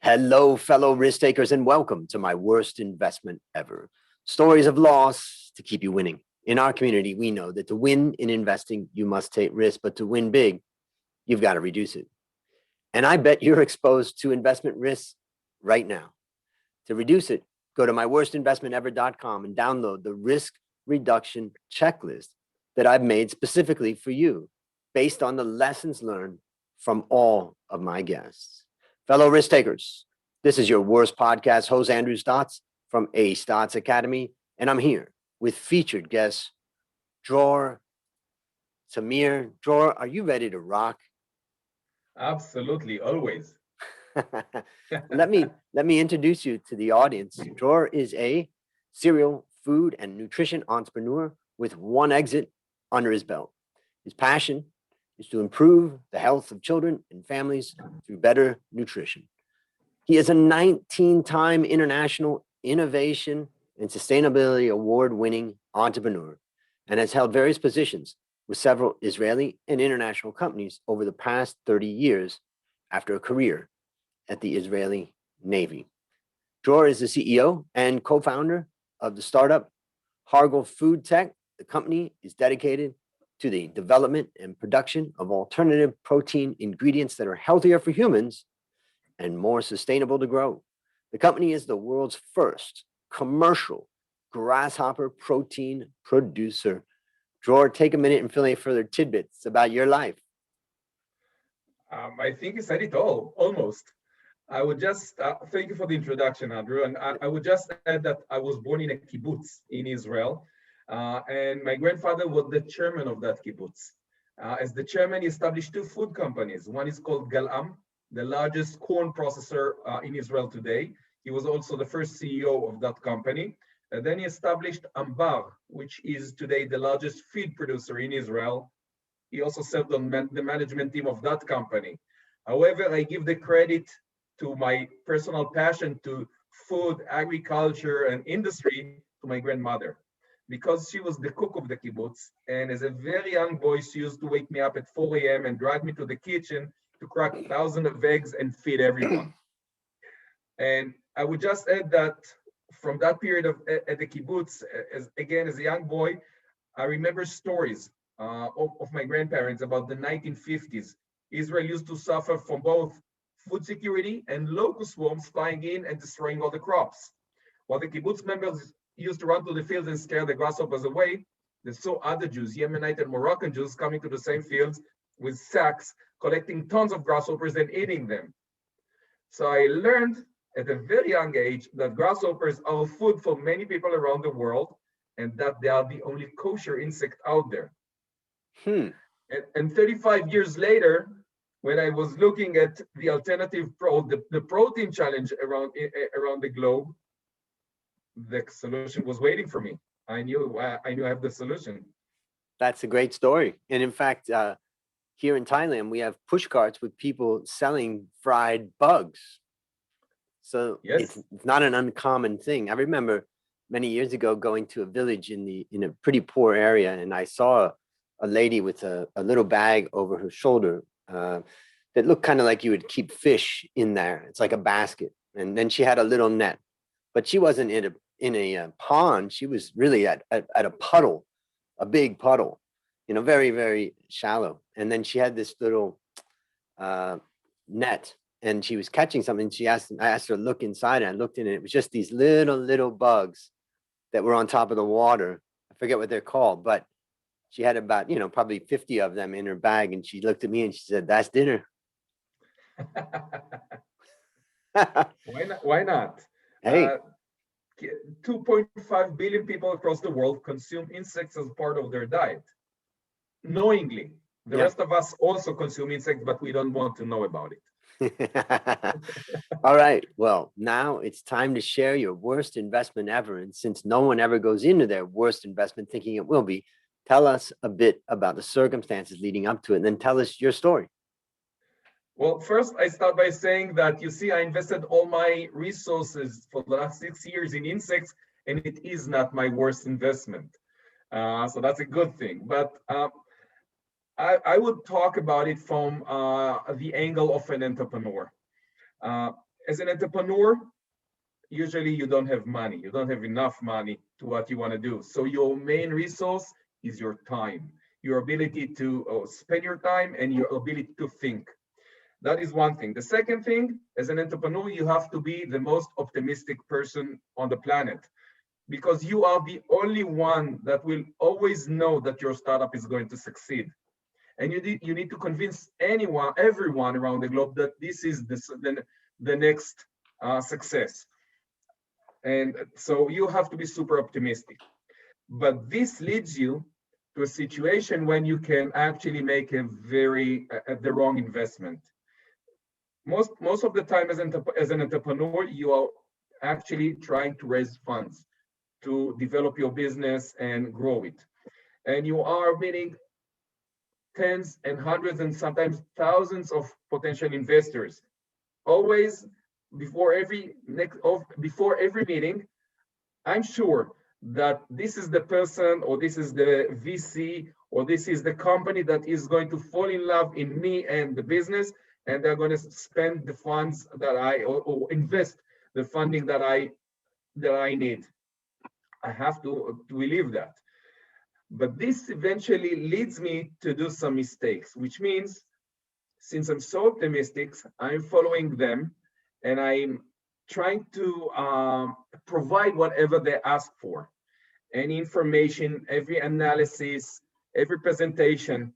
Hello, fellow risk takers, and welcome to my worst investment ever. Stories of loss to keep you winning. In our community, we know that to win in investing, you must take risk, but to win big, you've got to reduce it. And I bet you're exposed to investment risks right now. To reduce it, go to myworstinvestmentever.com and download the risk reduction checklist that I've made specifically for you based on the lessons learned from all of my guests. Fellow risk takers, this is your worst podcast host, Andrew Stotts from A Stotts Academy, and I'm here with featured guest, Dror Tamir. Dror, are you ready to rock? Absolutely, always. let me introduce you to the audience. Dror is a serial food and nutrition entrepreneur with one exit under his belt. His passion is to improve the health of children and families through better nutrition. He is a 19-time international innovation and sustainability award-winning entrepreneur and has held various positions with several Israeli and international companies over the past 30 years after a career at the Israeli Navy. Dror is the CEO and co-founder of the startup Hargol FoodTech. The company is dedicated to the development and production of alternative protein ingredients that are healthier for humans and more sustainable to grow. The company is the world's first commercial grasshopper protein producer. Dror, take a minute and fill any further tidbits about your life. I think you said it all, almost. I would just thank you for the introduction, Andrew. And I would just add that I was born in a kibbutz in Israel. And my grandfather was the chairman of that kibbutz. As the chairman, he established two food companies. One is called Galam, the largest corn processor in Israel today. He was also the first CEO of that company. And then he established Ambar, which is today the largest feed producer in Israel. He also served on the management team of that company. However, I give the credit to my personal passion to food, agriculture, and industry to my grandmother, because she was the cook of the kibbutz. And as a very young boy, she used to wake me up at 4 a.m. and drag me to the kitchen to crack thousands of eggs and feed everyone. And I would just add that from that period at the kibbutz, as a young boy, I remember stories of my grandparents about the 1950s. Israel used to suffer from both food security and locust swarms flying in and destroying all the crops. While the kibbutz members used to run to the fields and scare the grasshoppers away, they saw other Jews, Yemenite and Moroccan Jews, coming to the same fields with sacks, collecting tons of grasshoppers and eating them. So I learned at a very young age that grasshoppers are food for many people around the world and that they are the only kosher insect out there. And 35 years later, when I was looking at the alternative the protein challenge around the globe, the solution was waiting for me. I knew I have the solution. That's a great story. And in fact, here in Thailand, we have push carts with people selling fried bugs. So yes, it's not an uncommon thing. I remember many years ago going to a village in a pretty poor area, and I saw a lady with a little bag over her shoulder that looked kind of like you would keep fish in there. It's like a basket. And then she had a little net, but she wasn't in a pond. She was really at a puddle, a big puddle, very, very shallow. And then she had this little net, and she was catching something. I asked her to look inside, and I looked in, and it was just these little bugs that were on top of the water. I forget what they're called, but she had about, probably 50 of them in her bag. And she looked at me and she said, "That's dinner." Why not? Hey. 2.5 billion people across the world consume insects as part of their diet, knowingly. The rest of us also consume insects, but we don't want to know about it. All right. Well, now it's time to share your worst investment ever. And since no one ever goes into their worst investment thinking it will be, tell us a bit about the circumstances leading up to it, and then tell us your story. Well, first, I start by saying that, you see, I invested all my resources for the last 6 years in insects, and it is not my worst investment. So that's a good thing. But I would talk about it from the angle of an entrepreneur. As an entrepreneur, usually you don't have money. You don't have enough money to what you want to do. So your main resource is your time, your ability to spend your time and your ability to think. That is one thing. The second thing, as an entrepreneur, you have to be the most optimistic person on the planet, because you are the only one that will always know that your startup is going to succeed. And you need to convince everyone around the globe that this is the next success. And so you have to be super optimistic. But this leads you to a situation when you can actually make the wrong investment. Most of the time as an entrepreneur, you are actually trying to raise funds to develop your business and grow it. And you are meeting tens and hundreds and sometimes thousands of potential investors. Always before every meeting, I'm sure that this is the person, or this is the VC, or this is the company that is going to fall in love in me and the business, and they're going to spend the funds that or invest the funding that I need. I have to believe that. But this eventually leads me to do some mistakes, which means, since I'm so optimistic, I'm following them and I'm trying to provide whatever they ask for. Any information, every analysis, every presentation.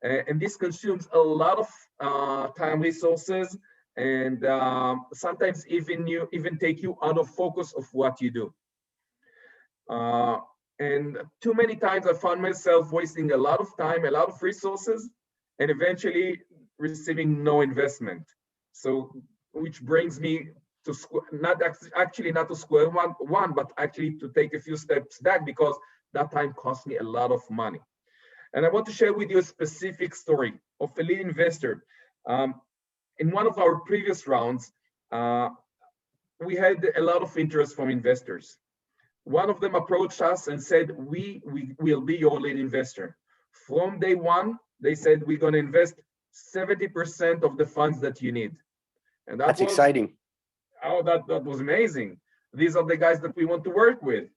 And this consumes a lot of time, resources, and sometimes even take you out of focus of what you do. And too many times I found myself wasting a lot of time, a lot of resources, and eventually receiving no investment. So, which brings me to not to square one, but actually to take a few steps back, because that time cost me a lot of money. And I want to share with you a specific story of a lead investor. In one of our previous rounds, we had a lot of interest from investors. One of them approached us and said, we will be your lead investor. From day one, they said, we're going to invest 70% of the funds that you need. And that's exciting. Oh, that was amazing. These are the guys that we want to work with.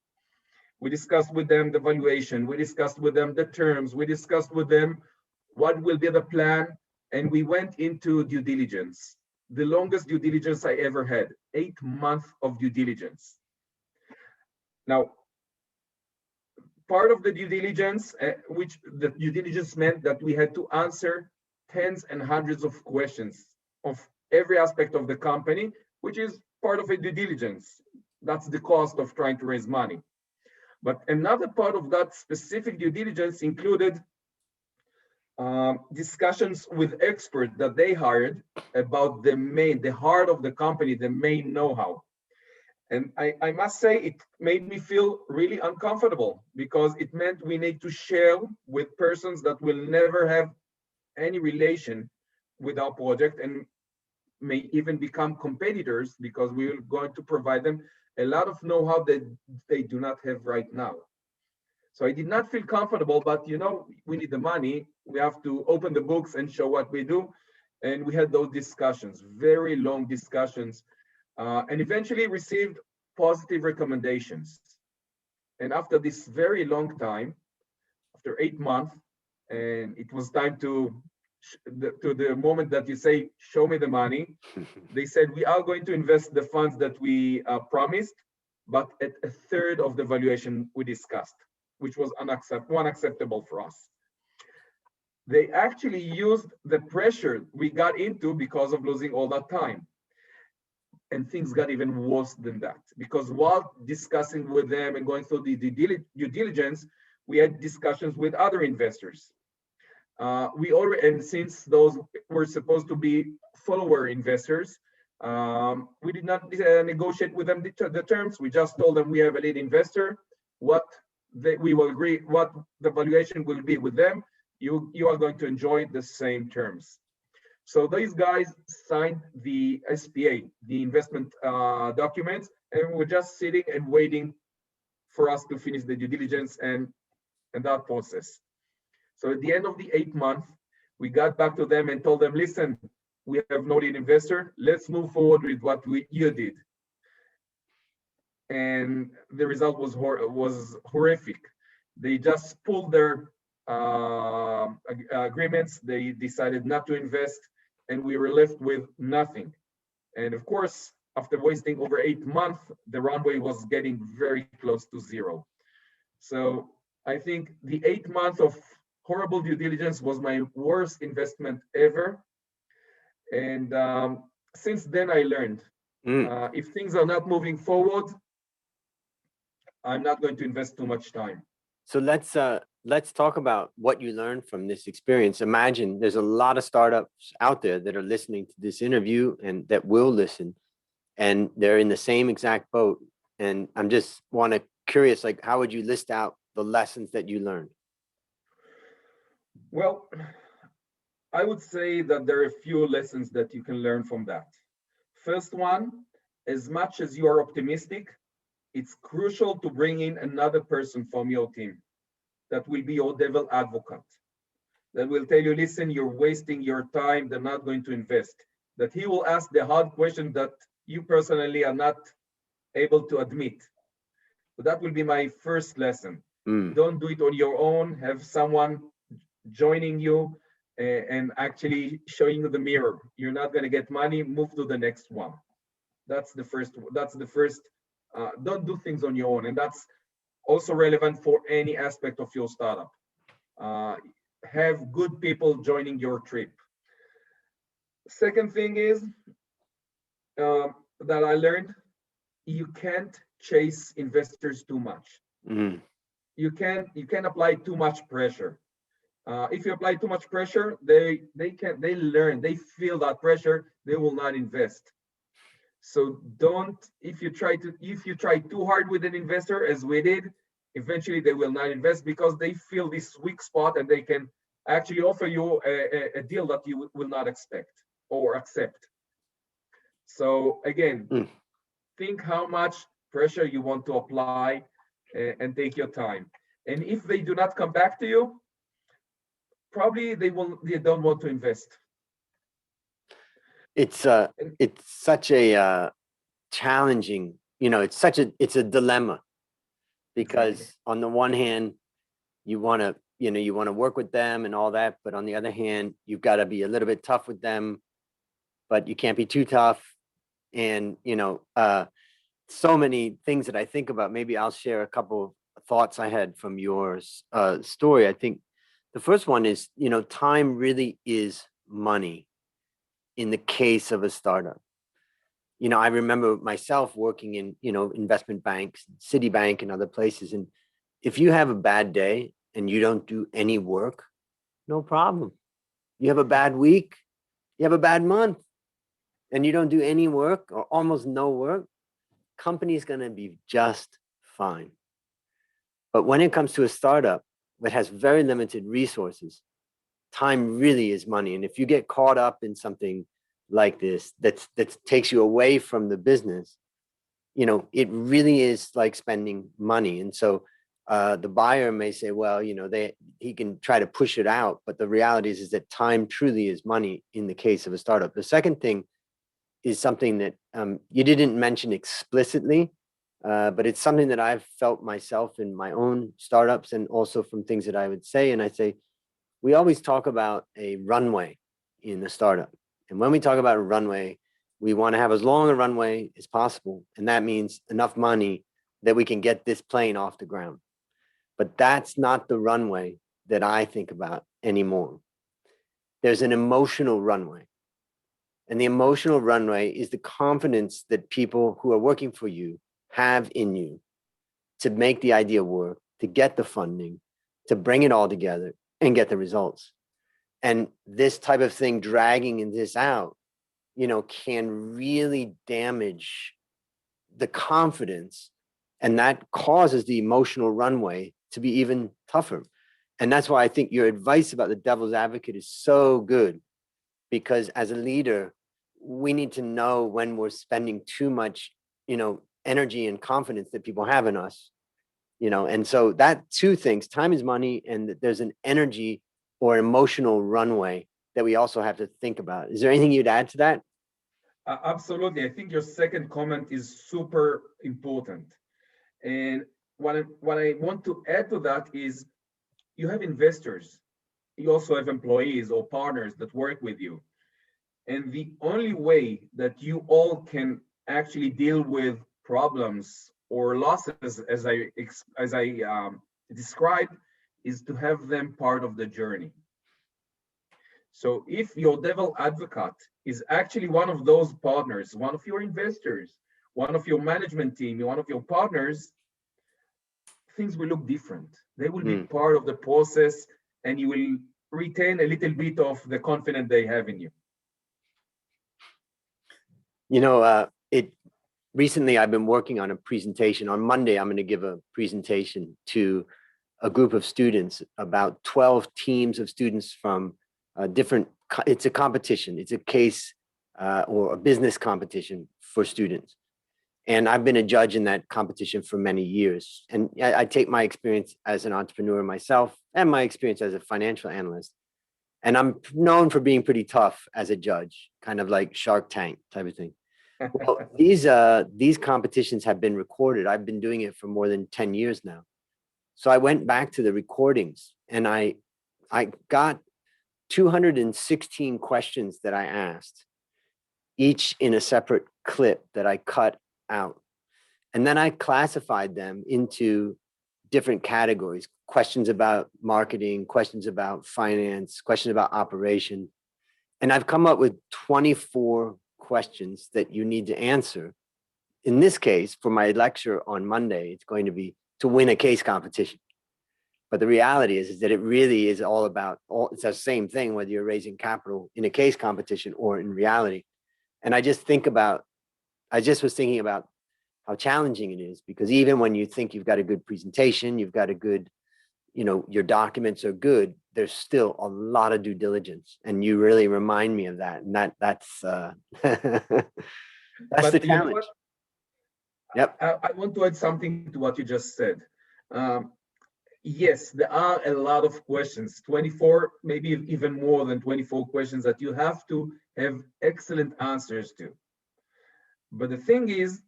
We discussed with them the valuation. We discussed with them the terms. We discussed with them what will be the plan. And we went into due diligence, the longest due diligence I ever had, 8 months of due diligence. Now, part of the due diligence, which the due diligence meant that we had to answer tens and hundreds of questions of every aspect of the company, which is part of a due diligence. That's the cost of trying to raise money. But another part of that specific due diligence included discussions with experts that they hired about the heart of the company, the main know-how. And I must say, it made me feel really uncomfortable, because it meant we need to share with persons that will never have any relation with our project and may even become competitors, because we're going to provide them a lot of know-how that they do not have right now. So I did not feel comfortable, but we need the money. We have to open the books and show what we do. And we had those discussions, very long discussions, and eventually received positive recommendations. And after this very long time, after 8 months, and it was time to the moment that you say, show me the money, they said, we are going to invest the funds that we promised, but at a third of the valuation we discussed, which was unacceptable for us. They actually used the pressure we got into because of losing all that time. And things got even worse than that, because while discussing with them and going through the due diligence, we had discussions with other investors. And since those were supposed to be follower investors, we did not negotiate with them the terms. We just told them we have a lead investor, we will agree, what the valuation will be with them. You are going to enjoy the same terms. So these guys signed the SPA, the investment documents, and we're just sitting and waiting for us to finish the due diligence and that process. So at the end of the 8 months, we got back to them and told them, listen, we have no lead investor. Let's move forward with what you did. And the result was horrific. They just pulled their agreements. They decided not to invest, and we were left with nothing. And of course, after wasting over 8 months, the runway was getting very close to zero. So I think the 8 months of horrible due diligence was my worst investment ever. And since then, I learned if things are not moving forward, I'm not going to invest too much time. So let's talk about what you learned from this experience. Imagine there's a lot of startups out there that are listening to this interview and that will listen, and they're in the same exact boat. And I'm just curious, like, how would you list out the lessons that you learned? Well, I would say that there are a few lessons that you can learn from that. First one, as much as you are optimistic, it's crucial to bring in another person from your team that will be your devil advocate, that will tell you, listen, you're wasting your time, they're not going to invest. That he will ask the hard question that you personally are not able to admit. So that will be my first lesson. Don't do it on your own. Have someone joining you and actually showing you the mirror. You're not going to get money. Move to the next one. That's the first. Don't do things on your own, and that's also relevant for any aspect of your startup. Have good people joining your trip. Second thing is that I learned, you can't chase investors too much. You can apply too much pressure. If you apply too much pressure, they learn, they feel that pressure, they will not invest. So if you try too hard with an investor, as we did, eventually they will not invest because they feel this weak spot and they can actually offer you a deal that you will not expect or accept. So again, think how much pressure you want to apply and take your time. And if they do not come back to you, probably they don't want to invest. It's such a challenging, it's a dilemma, because on the one hand, you want to work with them and all that, but on the other hand, you've got to be a little bit tough with them, but you can't be too tough. And so many things that I think about. Maybe I'll share a couple of thoughts I had from your story. I think the first one is, time really is money in the case of a startup. I remember myself working in, investment banks, Citibank and other places. And if you have a bad day and you don't do any work, no problem. You have a bad week, you have a bad month, and you don't do any work or almost no work, company's going to be just fine. But when it comes to a startup that has very limited resources, time really is money. And if you get caught up in something like this that takes you away from the business, it really is like spending money. And so the buyer may say, well, he can try to push it out, but the reality is that time truly is money in the case of a startup. The second thing is something that you didn't mention explicitly, but it's something that I've felt myself in my own startups and also from things that I would say. And I say, we always talk about a runway in a startup. And when we talk about a runway, we want to have as long a runway as possible. And that means enough money that we can get this plane off the ground. But that's not the runway that I think about anymore. There's an emotional runway. And the emotional runway is the confidence that people who are working for you have in you to make the idea work, to get the funding, to bring it all together and get the results. And this type of thing, dragging this out, can really damage the confidence. And that causes the emotional runway to be even tougher. And that's why I think your advice about the devil's advocate is so good, because as a leader, we need to know when we're spending too much, energy and confidence that people have in us, and so that two things, time is money, and that there's an energy or emotional runway that we also have to think about. Is there anything you'd add to that? Absolutely. I think your second comment is super important. And what I want to add to that is you have investors, you also have employees or partners that work with you. And the only way that you all can actually deal with problems or losses, as I described, is to have them part of the journey. So if your devil advocate is actually one of those partners, one of your investors, one of your management team, one of your partners, things will look different. They will be part of the process, and you will retain a little bit of the confidence they have in you. Recently I've been working on a presentation. On Monday, I'm going to give a presentation to a group of students, about 12 teams of students from it's a competition. It's a case or a business competition for students. And I've been a judge in that competition for many years. And I take my experience as an entrepreneur myself and my experience as a financial analyst. And I'm known for being pretty tough as a judge, kind of like Shark Tank type of thing. Well, these competitions have been recorded. I've been doing it for more than 10 years now. So I went back to the recordings, and I got 216 questions that I asked, each in a separate clip that I cut out. And then I classified them into different categories: questions about marketing, questions about finance, questions about operation. And I've come up with 24 questions that you need to answer. In this case, for my lecture on Monday, it's going to be to win a case competition. But the reality is that it really is all about, it's the same thing, whether you're raising capital in a case competition or in reality. And I just was thinking about how challenging it is, because even when you think you've got a good presentation, you've got a good, your documents are good, there's still a lot of due diligence. And you really remind me of that. And that's that's the challenge. Yep. I want to add something to what you just said. Yes, there are a lot of questions, 24, maybe even more than 24 questions that you have to have excellent answers to. But the thing is,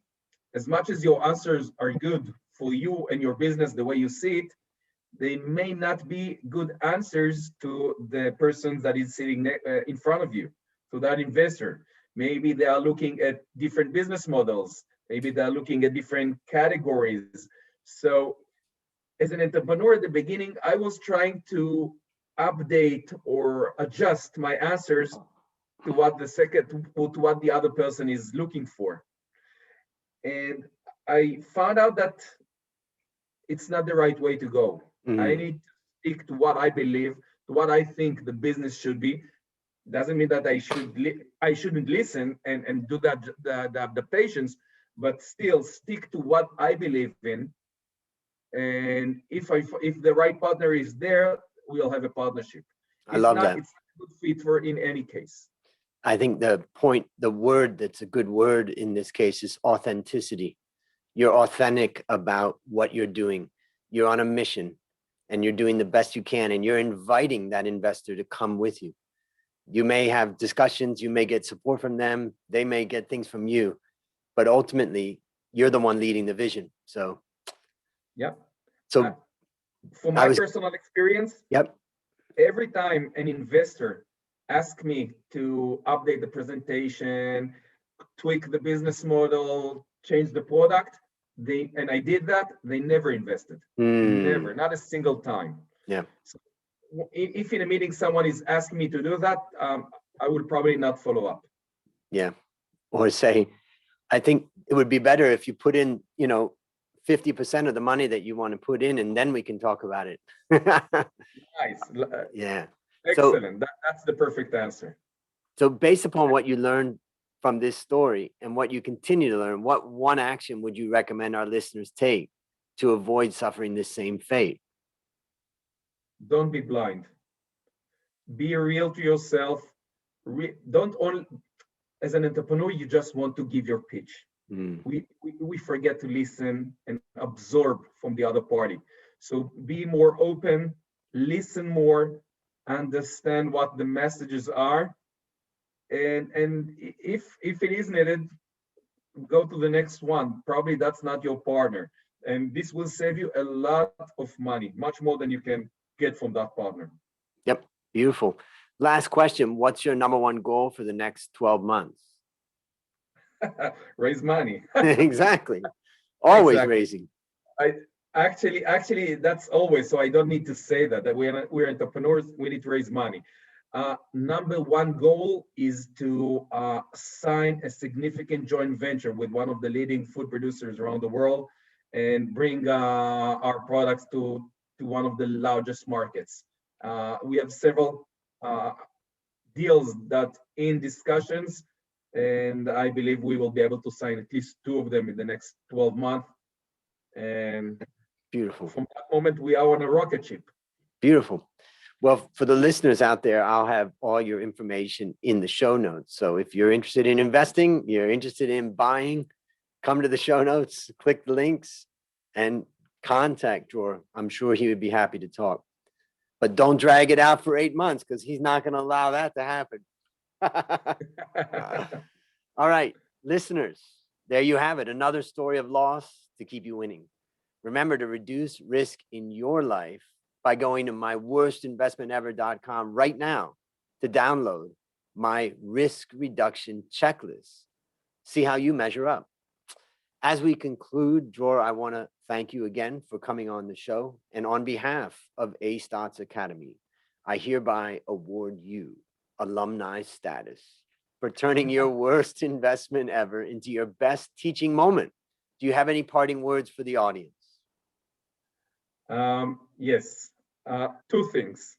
as much as your answers are good for you and your business the way you see it, they may not be good answers to the person that is sitting in front of you, to that investor. Maybe they are looking at different business models. Maybe they're looking at different categories. So as an entrepreneur at the beginning, I was trying to update or adjust my answers to what the other person is looking for. And I found out that it's not the right way to go. I need to stick to what I believe, to what I think the business should be. Doesn't mean that I shouldn't listen and do the adaptations, but still stick to what I believe in. And if the right partner is there, we'll have a partnership. I love that. It's a good fit for in any case. I think the word that's a good word in this case is authenticity. You're authentic about what you're doing. You're on a mission and you're doing the best you can, and you're inviting that investor to come with you. You may have discussions, you may get support from them, they may get things from you, but ultimately you're the one leading the vision. So yeah. So from my personal experience, yep, every time an investor asks me to update the presentation, tweak the business model, change the product, and I did that, they never invested. Never, not a single time. Yeah. So if in a meeting someone is asking me to do that, I will probably not follow up. Yeah. Or say, I think it would be better if you put in, 50% of the money that you want to put in, and then we can talk about it. Nice. Yeah. Excellent. That's the perfect answer. So based upon what you learned from this story and what you continue to learn, what one action would you recommend our listeners take to avoid suffering the same fate? Don't be blind. Be real to yourself. Don't only, as an entrepreneur, you just want to give your pitch. We forget to listen and absorb from the other party. So be more open, listen more, understand what the messages are, and if it is needed, go to the next one. Probably that's not your partner, and this will save you a lot of money, much more than you can get from that partner. Yep. Beautiful. Last question. What's your number one goal for the next 12 months? Raise money. Exactly. Always Exactly. raising. I actually that's always, so I don't need to say that we're entrepreneurs. We need to raise money. Number one goal is to sign a significant joint venture with one of the leading food producers around the world and bring our products to one of the largest markets. We have several deals that in discussions, and I believe we will be able to sign at least two of them in the next 12 months. And Beautiful. from that moment, we are on a rocket ship. Beautiful. Well, for the listeners out there, I'll have all your information in the show notes. So if you're interested in investing, you're interested in buying, come to the show notes, click the links, and contact Dror. I'm sure he would be happy to talk. But don't drag it out for 8 months because he's not going to allow that to happen. All right, listeners, there you have it. Another story of loss to keep you winning. Remember to reduce risk in your life by going to myworstinvestmentever.com right now to download my risk reduction checklist. See how you measure up. As we conclude, Dror, I want to thank you again for coming on the show. And on behalf of A Stotts Academy, I hereby award you alumni status for turning your worst investment ever into your best teaching moment. Do you have any parting words for the audience? Yes, two things.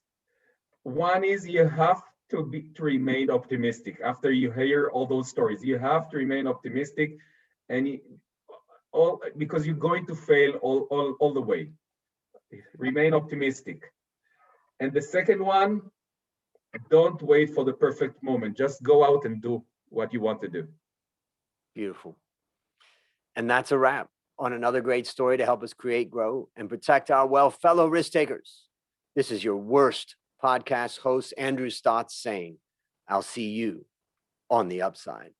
One is you have to remain optimistic. After you hear all those stories, you have to remain optimistic, and because you're going to fail all the way. Remain optimistic. And the second one, don't wait for the perfect moment. Just go out and do what you want to do. Beautiful. And that's a wrap on another great story to help us create, grow, and protect our wealth. Fellow risk takers, this is your worst podcast host, Andrew Stotts, saying, I'll see you on the upside.